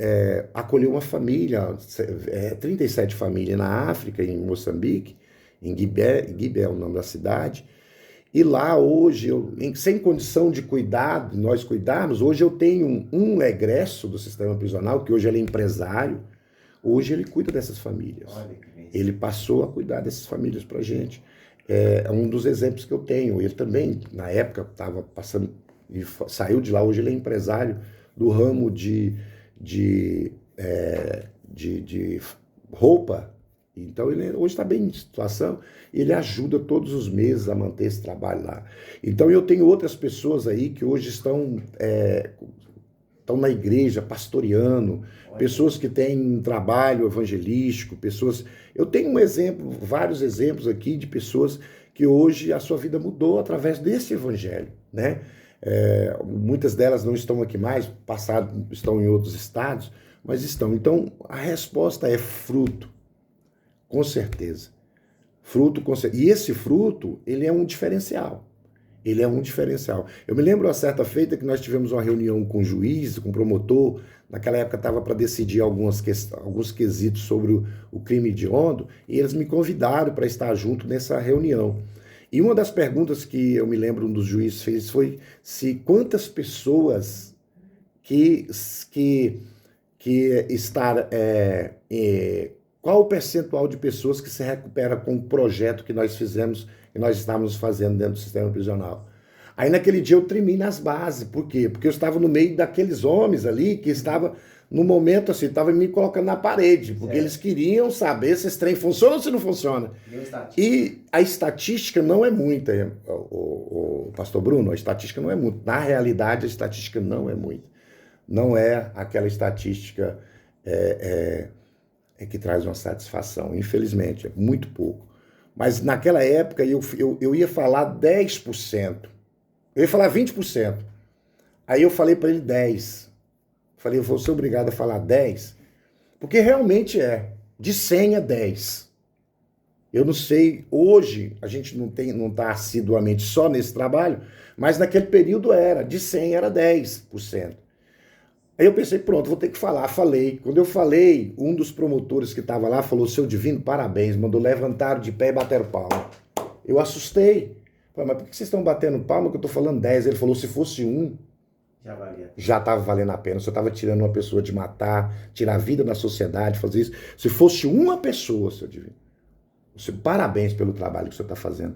acolheu uma família, 37 famílias na África, em Moçambique, em Guibé é o nome da cidade. E lá hoje, sem condição de nós cuidarmos, hoje eu tenho um egresso do sistema prisional, que hoje ele é empresário, hoje ele cuida dessas famílias. Ele passou a cuidar dessas famílias pra gente. É um dos exemplos que eu tenho. Ele também, na época, estava passando, e saiu de lá, hoje ele é empresário do ramo de roupa. Então ele hoje está bem em situação e ele ajuda todos os meses a manter esse trabalho lá. Então eu tenho outras pessoas aí que hoje estão estão na igreja pastoreando, pessoas que têm um trabalho evangelístico, pessoas... Eu tenho um exemplo, vários exemplos aqui de pessoas que hoje a sua vida mudou através desse evangelho, né? Muitas delas não estão aqui mais, estão em outros estados, mas estão. Então, a resposta é fruto, com certeza. Fruto, e esse fruto, ele é um diferencial. Ele é um diferencial. Eu me lembro, a certa feita, que nós tivemos uma reunião com o juiz, com o promotor. Naquela época estava para decidir alguns quesitos sobre o crime hediondo, e eles me convidaram para estar junto nessa reunião. E uma das perguntas que eu me lembro um dos juízes fez foi se quantas pessoas qual o percentual de pessoas que se recupera com o projeto que nós fizemos, que nós estávamos fazendo dentro do sistema prisional. Aí naquele dia eu tremi nas bases. Por quê? Porque eu estava no meio daqueles homens ali que estava, no momento assim, estava me colocando na parede, porque eles queriam saber se esse trem funciona ou se não funciona. E a estatística não é muita, o pastor Bruno, a estatística não é muita. Na realidade, a estatística não é muita. Não é aquela estatística que traz uma satisfação, infelizmente, é muito pouco. Mas naquela época eu ia falar 10%. Eu ia falar 20%. Aí eu falei para ele 10%. Falei, eu vou ser obrigado a falar 10%, porque realmente é. De 100 a 10. Eu não sei, hoje a gente não está assiduamente só nesse trabalho, mas naquele período era, de 100 era 10%. Aí eu pensei, pronto, vou ter que falar. Falei. Quando eu falei, um dos promotores que estava lá falou, seu Divino, parabéns, mandou levantar de pé e bater palma. Eu assustei. Falei, mas por que vocês estão batendo palma que eu estou falando 10? Ele falou, se fosse um, já estava valendo a pena. Você estava tirando uma pessoa de matar, tirar a vida na sociedade, fazer isso. Se fosse uma pessoa, seu Divino, parabéns pelo trabalho que você está fazendo.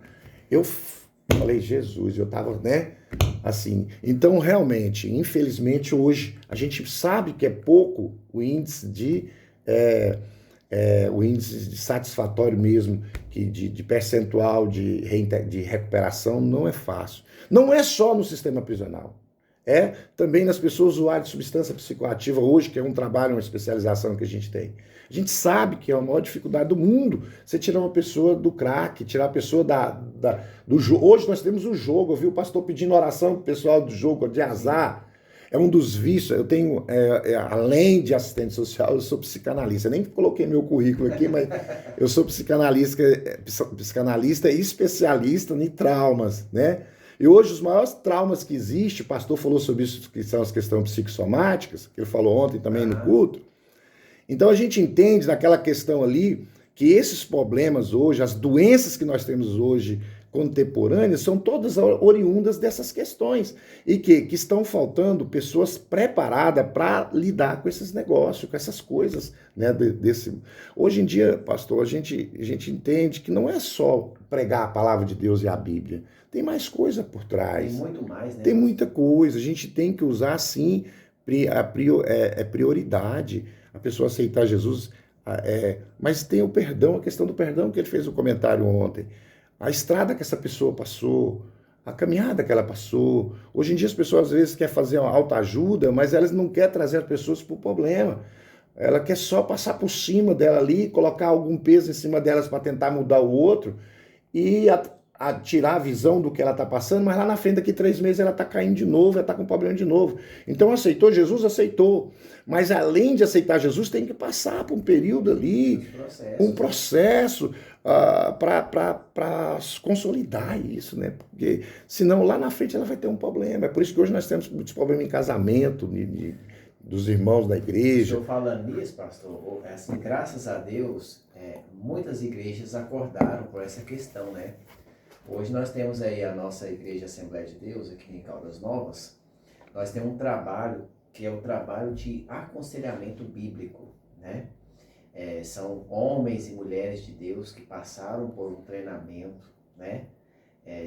Eu falei, Jesus, eu estava, né, assim. Então, realmente, infelizmente, hoje, a gente sabe que é pouco o índice satisfatório mesmo, de percentual de recuperação, não é fácil. Não é só no sistema prisional. É também nas pessoas usuárias de substância psicoativa hoje, que é um trabalho, uma especialização que a gente tem. A gente sabe que é a maior dificuldade do mundo você tirar uma pessoa do crack, tirar a pessoa do jogo. Hoje nós temos o jogo, eu vi o pastor pedindo oração pro pessoal do jogo, de azar. É um dos vícios. Eu tenho, além de assistente social, eu sou psicanalista. Eu nem coloquei meu currículo aqui, mas eu sou psicanalista e especialista em traumas, né? E hoje os maiores traumas que existem, o pastor falou sobre isso, que são as questões psicossomáticas, que ele falou ontem também no culto. Então a gente entende naquela questão ali que esses problemas hoje, as doenças que nós temos hoje contemporâneas, são todas oriundas dessas questões e que estão faltando pessoas preparadas para lidar com esses negócios, com essas coisas, né, Hoje em dia, pastor, a gente entende que não é só pregar a palavra de Deus e a Bíblia, tem mais coisa por trás. Tem muito mais, né? Tem muita coisa, a gente tem que usar, sim, prioridade, a pessoa aceitar Jesus, mas tem o perdão, a questão do perdão que ele fez o comentário ontem. A estrada que essa pessoa passou, a caminhada que ela passou. Hoje em dia as pessoas às vezes querem fazer uma autoajuda, mas elas não querem trazer as pessoas para o problema. Ela quer só passar por cima dela ali, colocar algum peso em cima delas para tentar mudar o outro e tirar a visão do que ela está passando, mas lá na frente, daqui 3 meses, ela está caindo de novo, ela está com problema de novo. Então aceitou Jesus? Aceitou. Mas além de aceitar Jesus, tem que passar por um período ali, um processo para consolidar isso, né? Porque senão lá na frente ela vai ter um problema. É por isso que hoje nós temos muitos problemas em casamento, dos irmãos da igreja. Estou falando nisso, pastor, assim, graças a Deus, muitas igrejas acordaram por essa questão, né? Hoje nós temos aí a nossa Igreja Assembleia de Deus, aqui em Caldas Novas. Nós temos um trabalho que é o trabalho de aconselhamento bíblico, né? São homens e mulheres de Deus que passaram por um treinamento, né?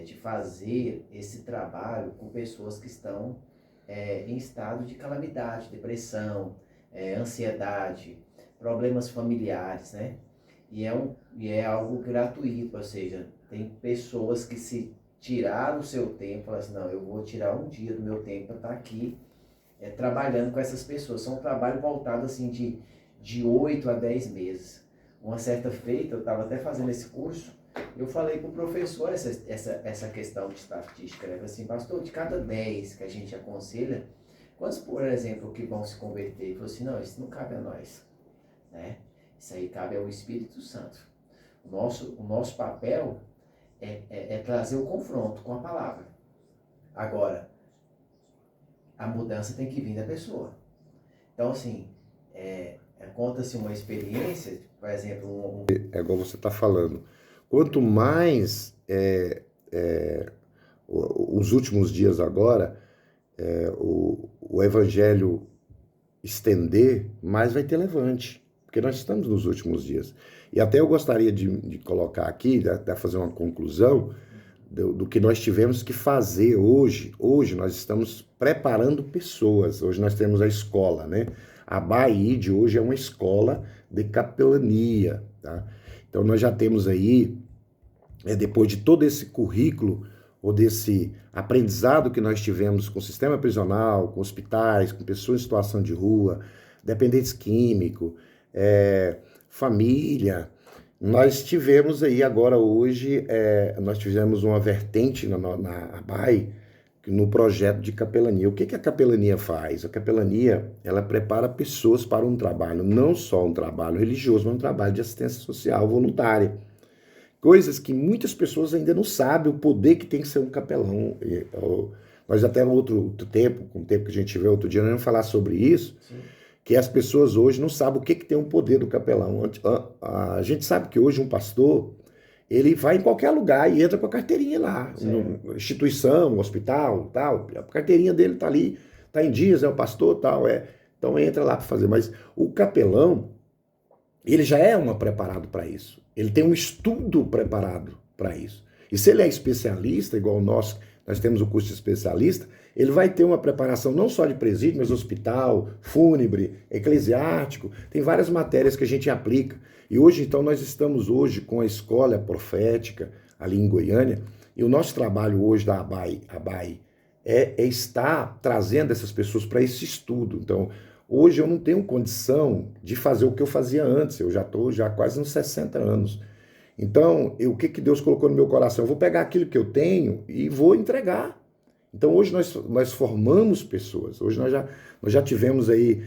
De fazer esse trabalho com pessoas que estão em estado de calamidade, depressão, ansiedade, problemas familiares, né? E é algo gratuito, ou seja, tem pessoas que se tiraram o seu tempo, falam assim, não, eu vou tirar um dia do meu tempo para estar aqui trabalhando com essas pessoas. São um trabalho voltado assim de 8 a 10 meses. Uma certa feita, eu estava até fazendo esse curso, eu falei para o professor essa questão de estatística. Ele falou assim, pastor, de cada 10 que a gente aconselha, quantos, por exemplo, que vão se converter? Ele falou assim, não, isso não cabe a nós, né? Isso aí cabe ao Espírito Santo. O nosso papel é trazer o confronto com a palavra. Agora, a mudança tem que vir da pessoa. Então, assim, conta-se uma experiência, por exemplo... É igual você está falando. Quanto mais os últimos dias agora, o evangelho estender, mais vai ter levante. Porque nós estamos nos últimos dias. E até eu gostaria de colocar aqui, de fazer uma conclusão do que nós tivemos que fazer hoje. Hoje nós estamos preparando pessoas. Hoje nós temos a escola, né? A Bahia de hoje é uma escola de capelania, tá? Então nós já temos aí, depois de todo esse currículo, ou desse aprendizado que nós tivemos com o sistema prisional, com hospitais, com pessoas em situação de rua, dependentes químicos, família, nós tivemos aí agora hoje, nós tivemos uma vertente na ABAI, no projeto de capelania. O que a capelania faz? A capelania, ela prepara pessoas para um trabalho, não só um trabalho religioso, mas um trabalho de assistência social voluntária. Coisas que muitas pessoas ainda não sabem o poder que tem que ser um capelão. Nós até no outro tempo, com o tempo que a gente vê outro dia, nós vamos falar sobre isso. Sim. Que as pessoas hoje não sabem o que tem o poder do capelão. A gente sabe que hoje um pastor, ele vai em qualquer lugar e entra com a carteirinha lá, instituição, hospital, tal, a carteirinha dele tá ali, tá em dias, é o pastor, tal, então entra lá para fazer. Mas o capelão, ele já é preparado para isso. Ele tem um estudo preparado para isso. E se ele é especialista, igual nós temos o curso de especialista, ele vai ter uma preparação não só de presídio, mas hospital, fúnebre, eclesiástico, tem várias matérias que a gente aplica. E hoje, então, nós estamos hoje com a escola profética ali em Goiânia, e o nosso trabalho hoje da ABAI é estar trazendo essas pessoas para esse estudo. Então, hoje eu não tenho condição de fazer o que eu fazia antes, eu já estou quase uns 60 anos. Então, o que Deus colocou no meu coração? Eu vou pegar aquilo que eu tenho e vou entregar. Então, hoje nós formamos pessoas. Hoje nós já tivemos aí,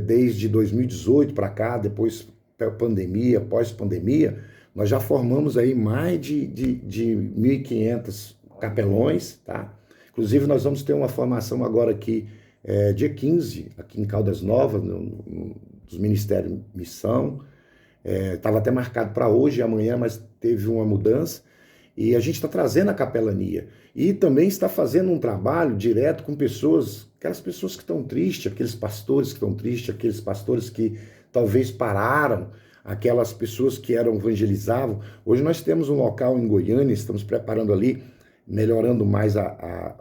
desde 2018 para cá, depois da pandemia, pós-pandemia, nós já formamos aí mais de 1.500 capelões, tá? Inclusive, nós vamos ter uma formação agora aqui, dia 15, aqui em Caldas Novas, dos Ministérios Missão. Estava até marcado para hoje e amanhã, mas teve uma mudança. E a gente está trazendo a capelania. E também está fazendo um trabalho direto com pessoas, aquelas pessoas que estão tristes, aqueles pastores que estão tristes, aqueles pastores que talvez pararam, aquelas pessoas que evangelizavam. Hoje nós temos um local em Goiânia, estamos preparando ali, melhorando mais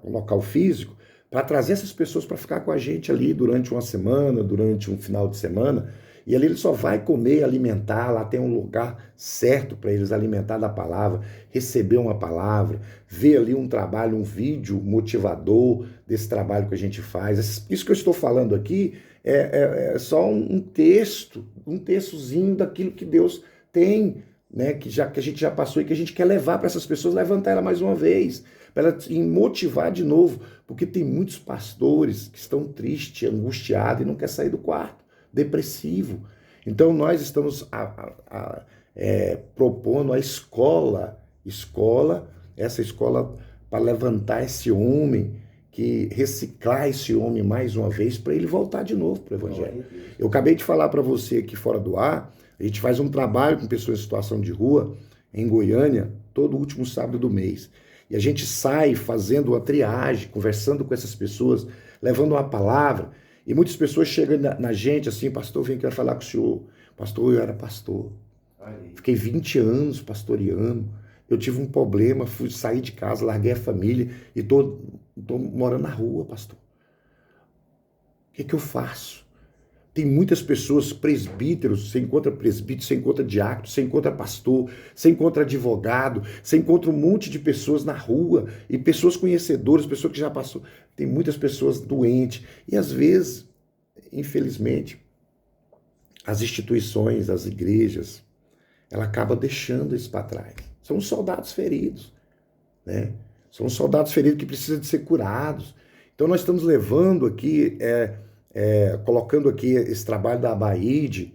o local físico, para trazer essas pessoas para ficar com a gente ali durante uma semana, durante um final de semana. E ali ele só vai comer, alimentar, lá tem um lugar certo para eles alimentar da palavra, receber uma palavra, ver ali um trabalho, um vídeo motivador desse trabalho que a gente faz. Isso que eu estou falando aqui é só um textozinho daquilo que Deus tem, né, que a gente já passou e que a gente quer levar para essas pessoas, levantar ela mais uma vez, para ela motivar de novo, porque tem muitos pastores que estão tristes, angustiados e não querem sair do quarto, depressivo. Então nós estamos propondo a essa escola para levantar esse homem, que reciclar esse homem mais uma vez para ele voltar de novo para o evangelho. Eu acabei de falar para você aqui fora do ar, a gente faz um trabalho com pessoas em situação de rua em Goiânia todo último sábado do mês. E a gente sai fazendo uma triagem, conversando com essas pessoas, levando uma palavra. E muitas pessoas chegam na gente assim, pastor, vem, quero falar com o senhor. Pastor, eu era pastor. Fiquei 20 anos pastoreando. Eu tive um problema, saí de casa, larguei a família e tô morando na rua, pastor. O que eu faço? Tem muitas pessoas, presbíteros, você encontra presbítero, você encontra diácono, você encontra pastor, você encontra advogado, você encontra um monte de pessoas na rua, e pessoas conhecedoras, pessoas que já passou. Tem muitas pessoas doentes, e às vezes, infelizmente, as instituições, as igrejas, ela acaba deixando isso para trás. São os soldados feridos, né? São os soldados feridos que precisam de ser curados. Então nós estamos levando aqui, colocando aqui esse trabalho da ABAID,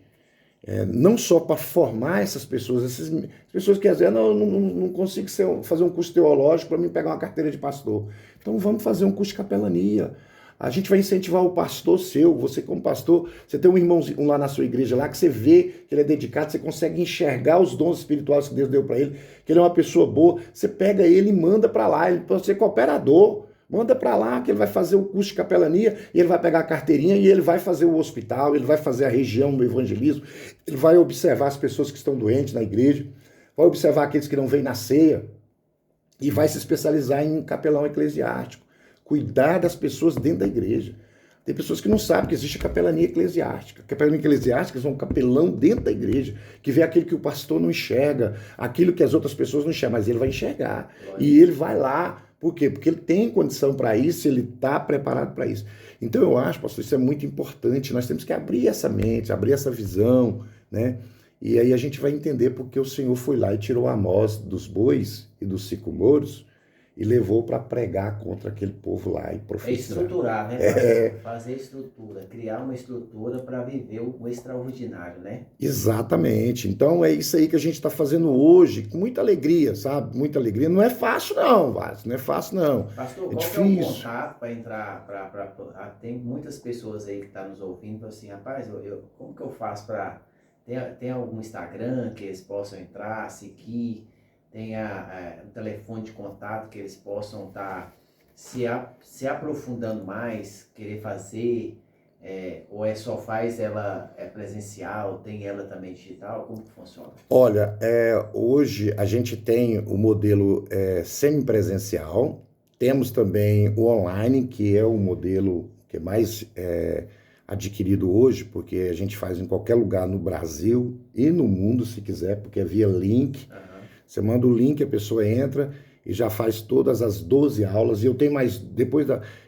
não só para formar essas pessoas, essas pessoas que às vezes não consigo fazer um curso teológico para mim pegar uma carteira de pastor. Então vamos fazer um curso de capelania. A gente vai incentivar o pastor seu, você como pastor, você tem um irmãozinho lá na sua igreja lá que você vê que ele é dedicado, você consegue enxergar os dons espirituais que Deus deu para ele, que ele é uma pessoa boa, você pega ele e manda para lá, ele pode ser cooperador, manda para lá que ele vai fazer o curso de capelania e ele vai pegar a carteirinha e ele vai fazer o hospital, ele vai fazer a região do evangelismo, ele vai observar as pessoas que estão doentes na igreja, vai observar aqueles que não vêm na ceia e vai se especializar em capelão eclesiástico. Cuidar das pessoas dentro da igreja. Tem pessoas que não sabem que existe a capelania eclesiástica. A capelania eclesiástica é um capelão dentro da igreja, que vê aquilo que o pastor não enxerga, aquilo que as outras pessoas não enxergam, mas ele vai enxergar. E ele vai lá. Por quê? Porque ele tem condição para isso, ele está preparado para isso. Então eu acho, pastor, isso é muito importante. Nós temos que abrir essa mente, abrir essa visão, né? E aí a gente vai entender porque o Senhor foi lá e tirou Amós dos bois e dos sicomoros, e levou para pregar contra aquele povo lá e profetizar. É estruturar, né? Fazer estrutura, criar uma estrutura para viver o extraordinário, né? Exatamente. Então é isso aí que a gente está fazendo hoje, com muita alegria, sabe? Muita alegria. Não é fácil não, Vaz. Não é fácil não. Pastor, é qual difícil. Que é o contato para entrar? Tem muitas pessoas aí que estão nos ouvindo assim, rapaz, como que eu faço para... Tem algum Instagram que eles possam entrar, seguir? Tem um telefone de contato que eles possam estar se aprofundando mais, querer fazer, ou só faz ela presencial, tem ela também digital, como que funciona? Olha, hoje a gente tem o modelo semipresencial, temos também o online, que é o modelo que é mais adquirido hoje, porque a gente faz em qualquer lugar no Brasil e no mundo, se quiser, porque é via link. Você manda o link, a pessoa entra e já faz todas as 12 aulas. E eu tenho mais,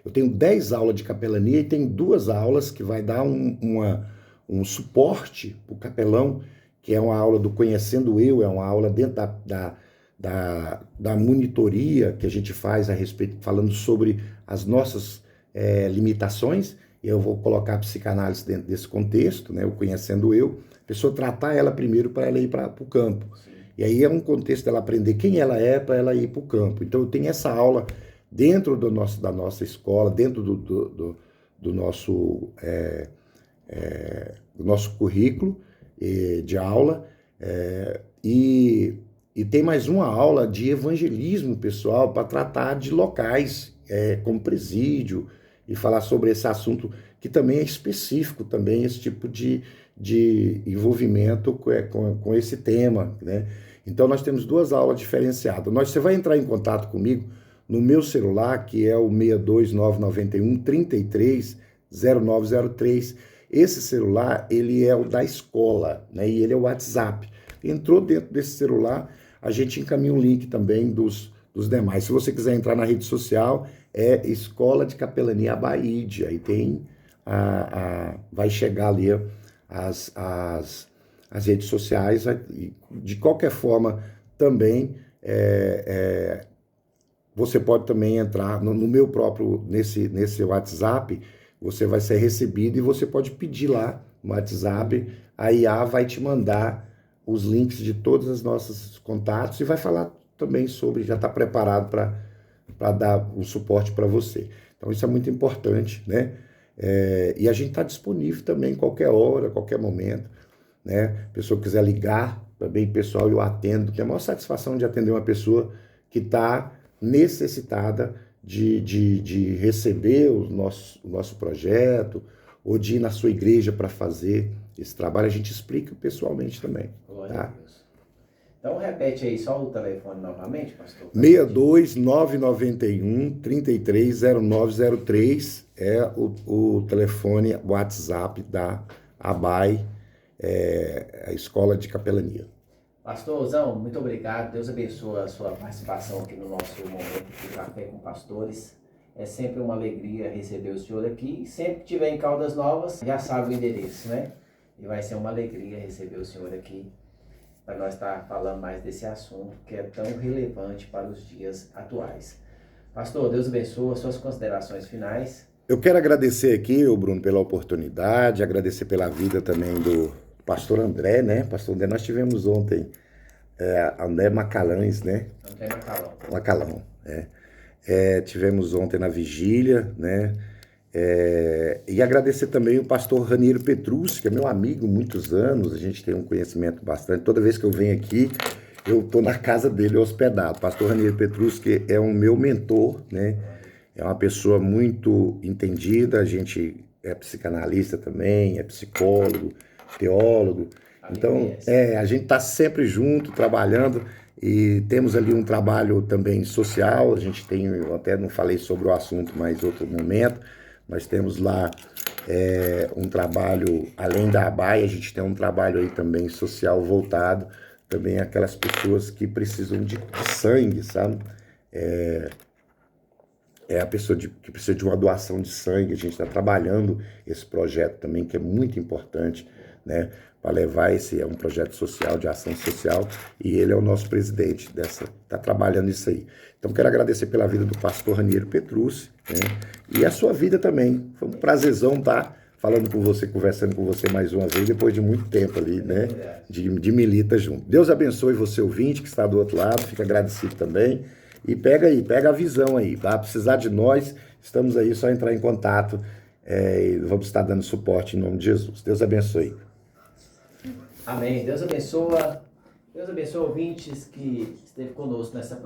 eu tenho 10 aulas de capelania e tem 2 aulas que vai dar um suporte para o capelão, que é uma aula do Conhecendo Eu, é uma aula dentro da monitoria que a gente faz a respeito, falando sobre as nossas limitações. E eu vou colocar a psicanálise dentro desse contexto, né, o Conhecendo Eu, a pessoa tratar ela primeiro para ela ir para o campo. Sim. E aí é um contexto dela aprender quem ela é para ela ir para o campo. Então eu tenho essa aula dentro da nossa escola, dentro do nosso currículo de aula, e tem mais uma aula de evangelismo pessoal para tratar de locais como presídio e falar sobre esse assunto que também é específico, também esse tipo de envolvimento com esse tema, né? Então nós temos 2 aulas diferenciadas. Você vai entrar em contato comigo no meu celular, que é o 62991 330903. Esse celular, ele é o da escola, né? E ele é o WhatsApp. Entrou dentro desse celular, a gente encaminha um link também dos demais. Se você quiser entrar na rede social, é Escola de Capelania ABAID. Aí tem vai chegar ali as redes sociais. De qualquer forma, também você pode também entrar no meu próprio, nesse WhatsApp, você vai ser recebido e você pode pedir lá no WhatsApp, a IA vai te mandar os links de todos os nossos contatos e vai falar também sobre, já está preparado para dar um suporte para você. Então isso é muito importante, né? E a gente está disponível também qualquer hora, qualquer momento, né? A pessoa quiser ligar também, pessoal, eu atendo. Tenho a maior satisfação de atender uma pessoa que está necessitada de receber o nosso projeto ou de ir na sua igreja para fazer esse trabalho. A gente explica pessoalmente também. Glória tá? a Deus. Então repete aí só o telefone novamente, pastor. 62991 330903 é o telefone WhatsApp da ABAI, a Escola de Capelania. Pastorzão, muito obrigado. Deus abençoe a sua participação aqui no nosso momento de Café com Pastores. É sempre uma alegria receber o senhor aqui. Sempre que tiver em Caldas Novas, já sabe o endereço, né? E vai ser uma alegria receber o senhor aqui para nós estar falando mais desse assunto que é tão relevante para os dias atuais. Pastor, Deus abençoe as suas considerações finais. Eu quero agradecer aqui, Bruno, pela oportunidade, agradecer pela vida também do pastor André, né? Pastor André, nós tivemos ontem André Macalães, né? André Macalão. Macalão, tivemos ontem na vigília, né? E agradecer também o pastor Raniero Petrus, que é meu amigo há muitos anos, a gente tem um conhecimento bastante. Toda vez que eu venho aqui, eu estou na casa dele hospedado. Pastor Raniero Petrus, que é um meu mentor, né? É uma pessoa muito entendida, a gente é psicanalista também, é psicólogo, teólogo. Então, a gente está sempre junto, trabalhando, e temos ali um trabalho também social. A gente tem, eu até não falei sobre o assunto, mas outro momento, nós temos lá um trabalho, além da ABAI, a gente tem um trabalho aí também social voltado também àquelas pessoas que precisam de sangue, sabe? A pessoa que precisa de uma doação de sangue. A gente está trabalhando esse projeto também, que é muito importante, né, para levar é um projeto social, de ação social, e ele é o nosso presidente está trabalhando isso aí. Então, quero agradecer pela vida do pastor Raniero Petrus, né, e a sua vida também. Foi um prazerzão estar falando com você, conversando com você mais uma vez, depois de muito tempo ali, né, de milita junto. Deus abençoe você, ouvinte, que está do outro lado, fica agradecido também. E pega a visão aí, vai precisar de nós, estamos aí, só entrar em contato, e vamos estar dando suporte em nome de Jesus. Deus abençoe. Amém. Deus abençoe ouvintes que esteve conosco nessa